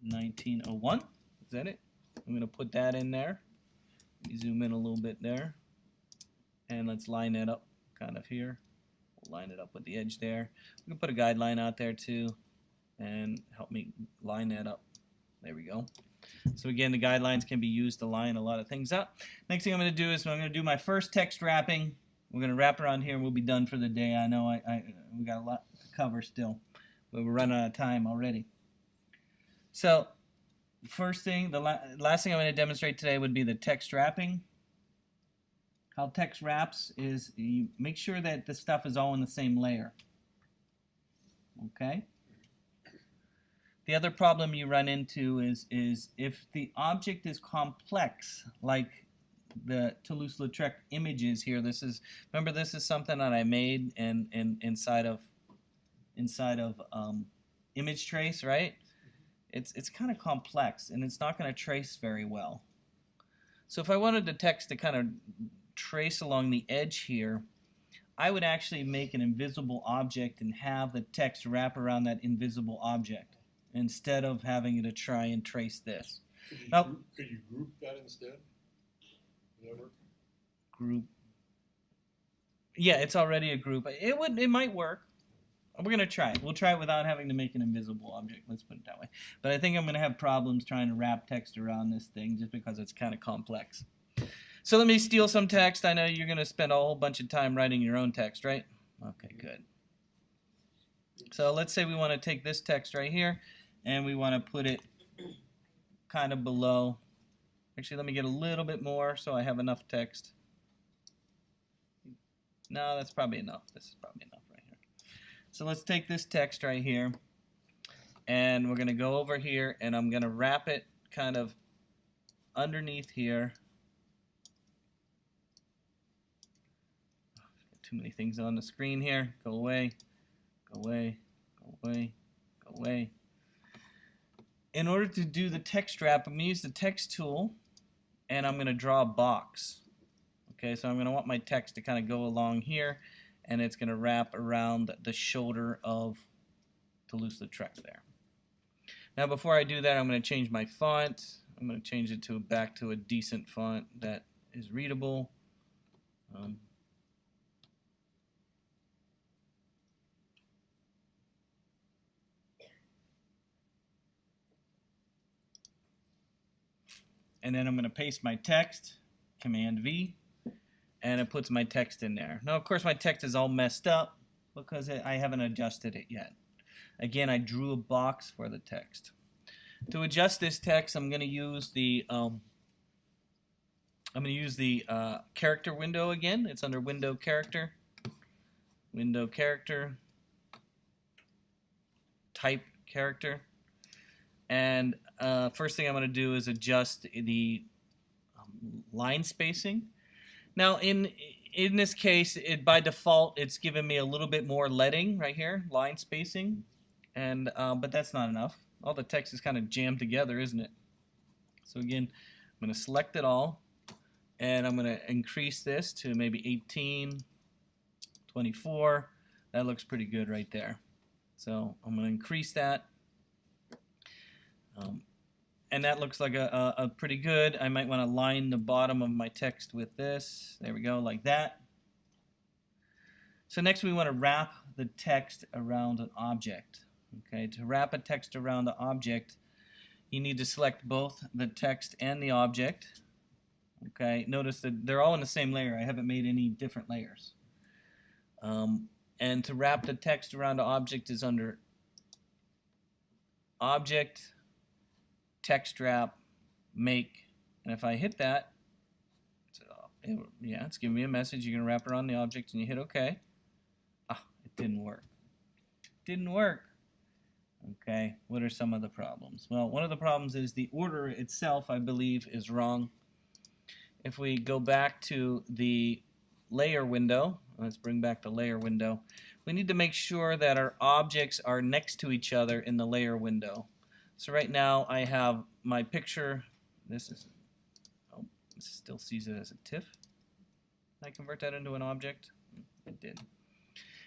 1901? Is that it? I'm going to put that in there. Let me zoom in a little bit there. And let's line it up kind of here. We'll line it up with the edge there. We can put a guideline out there too and help me line that up. There we go. So again, the guidelines can be used to line a lot of things up. Next thing I'm going to do is I'm going to do my first text wrapping. We're going to wrap around here and we'll be done for the day. I know we got a lot to cover still, but we're running out of time already. So first thing, the last thing I'm going to demonstrate today would be the text wrapping. How text wraps is you make sure that the stuff is all in the same layer. Okay? The other problem you run into is if the object is complex, like the Toulouse-Lautrec images here. Remember this is something that I made inside of image trace, right? It's kind of complex and it's not going to trace very well. So if I wanted the text to kind of trace along the edge here, I would actually make an invisible object and have the text wrap around that invisible object instead of having to try and trace this. Could you group that instead? Would that work? Group. Yeah, it's already a group. It might work. We're gonna try it. We'll try it without having to make an invisible object. Let's put it that way. But I think I'm gonna have problems trying to wrap text around this thing just because it's kind of complex. So let me steal some text. I know you're gonna spend a whole bunch of time writing your own text, right? Okay, good. So let's say we want to take this text right here and we want to put it kind of below. Actually, let me get a little bit more so I have enough text. No, that's probably enough. This is probably enough right here. So let's take this text right here, and we're going to go over here, and I'm going to wrap it kind of underneath here. Too many things on the screen here. Go away, go away, go away, go away. In order to do the text wrap, I'm going to use the text tool, and I'm going to draw a box. Okay, so I'm going to want my text to kind of go along here, and it's going to wrap around the shoulder of Toulouse-Lautrec there. Now before I do that, I'm going to change my font. I'm going to change it to back to a decent font that is readable. And then I'm going to paste my text, Command V, and it puts my text in there. Now, of course, my text is all messed up because I haven't adjusted it yet. Again, I drew a box for the text. To adjust this text, I'm going to use the character window again. It's under Window Character, Type Character. And first thing I'm going to do is adjust the line spacing. Now in this case, by default, it's giving me a little bit more leading right here, line spacing, and but that's not enough. All the text is kind of jammed together, isn't it? So again, I'm going to select it all, and I'm going to increase this to maybe 18, 24. That looks pretty good right there. So I'm going to increase that. And that looks like a pretty good. I might want to line the bottom of my text with this. There we go, like that. So next we want to wrap the text around an object. Okay, to wrap a text around the object, you need to select both the text and the object. Okay, notice that they're all in the same layer. I haven't made any different layers. And to wrap the text around the object is under Object, Text Wrap, Make, and if I hit that, it's giving me a message. You're going to wrap it around the object, and you hit OK. Ah, it didn't work. Didn't work. Okay, what are some of the problems? Well, one of the problems is the order itself, I believe, is wrong. If we go back to the layer window, let's bring back the layer window, we need to make sure that our objects are next to each other in the layer window. So right now I have my picture. This still sees it as a TIFF. Can I convert that into an object? It did.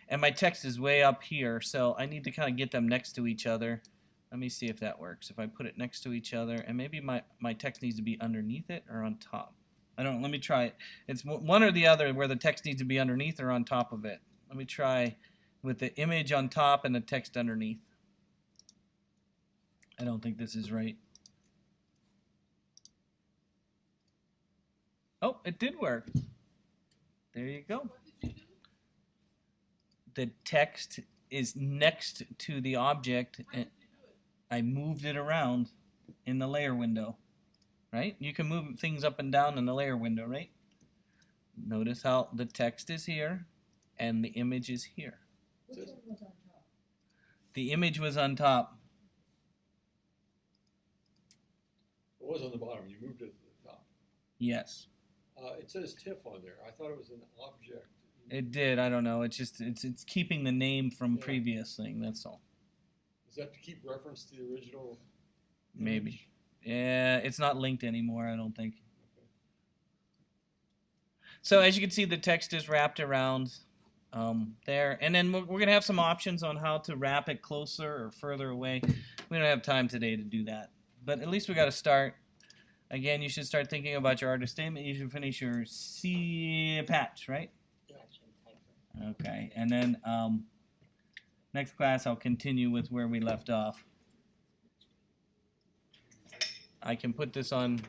And my text is way up here, so I need to kind of get them next to each other. Let me see if that works. If I put it next to each other, and maybe my text needs to be underneath it or on top. Let me try it. It's one or the other where the text needs to be underneath or on top of it. Let me try with the image on top and the text underneath. I don't think this is right. Oh, it did work. There you go. What did you do? The text is next to the object, How and did you do it? I moved it around in the layer window. Right? You can move things up and down in the layer window, right? Notice how the text is here and the image is here. Which one was on top? The image was on top. It was on the bottom, you moved it to the top. Yes. It says TIFF on there, I thought it was an object. It did. I don't know. It's just it's keeping the name from Yeah. previous thing, that's all. Is that to keep reference to the original? Maybe. image? Yeah, it's not linked anymore, I don't think. Okay. So as you can see, the text is wrapped around there. And then we're going to have some options on how to wrap it closer or further away. We don't have time today to do that. But at least we got to start. Again, you should start thinking about your artist statement. You should finish your C patch, right? Okay. And then next class, I'll continue with where we left off. I can put this on